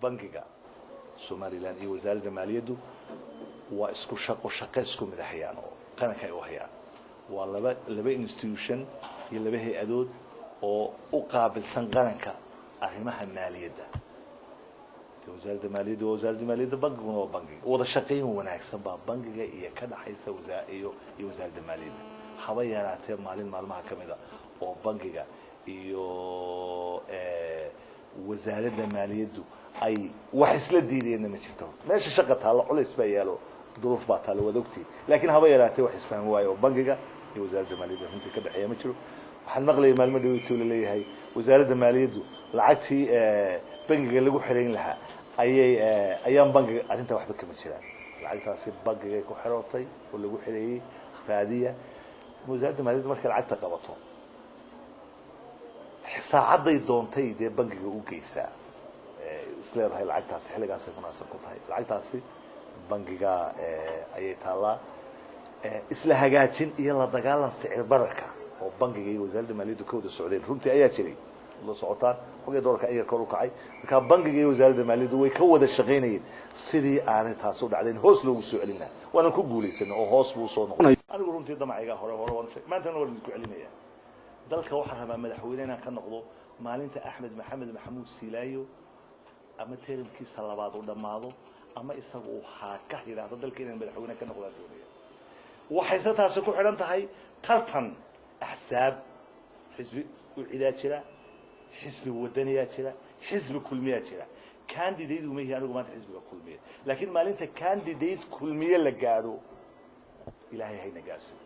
bangiga Somaliland iyo wasaaradda maaliyaddu waa isku shaqo isku madaxayaan oo qaranka ay u hayaan waa laba institution iyo laba hay'adood oo u qaabilsan qaranka arrimaha maaliyadda wasaaradda maaliyadda bangiguna waa bangiga wada shaqayn wanaagsan baa bangiga iyo ka dhaxaysa wasaaradda maaliyadda haba yaraatee maalmaha kamid ah oo bangiga iyo wasaaradda maaliyaddu ay wax isla diideen ma jirto meesha shaqa taalo culays baa yaalo duruuf baa taalo wadogti laakiin haba yaraatee wax isfahmi waayo bangiga iyo wasaaradda maaliyadda runtii ka dhaxeeya ma jiro waxaan maqlay maalmo dhaweyto la leeyahay wasaaradda maaliyaddu lacagtii bangiga lagu xireyn lahaa ayaan bangiga arrinta waxba kama jiraan lacagtaasi bangiga ku xirootay oo lagu xireeyay raadiya wasaaradda maaliyaddu markay lacagta qabato saacaday doontay dee bangiga u geysaa isleedahay lacagtaasi xilligaasay munaasab ku tahay lacagtaasi bangiga ayay taallaa isla hagaajin iyo la dagaalan sicir bararka oo bangiga iyo wasaaradda maaliyaddu ka wada socdeen runtii ayaa jiray la socotaan xogay doorka ayar kor u kacay marka bangiga iyo wasaaradda maaliyaddu way ka wada shaqaynayeen sidii aanay taas u dhacdayn hoos loogu soo celin lahaa waana ku guulaysanay oo hoos buu soo noqday anigu runtii damacayga hore maantana waan ku celinaya dalka waxaan rabaa madaxweyne inaan ka noqdo maalinta Axmed Maxamed Maxamuud Silaayo ama teeramkiisa labaad u dhamaado ama isagu uu ka yiraahdo dalka inaan madaxweyne ka noqdo doonaya waxay taasi ku xiran tahay tartan axsaab xisbi u cilaajira xisbi wadaniya jira xisbi kulmiya jira candidate uma yahay anigu maanta xisbiga kulmiya laakiin maalinta candidate kulmiya la gaado ilaahay hayna gaarsiiyo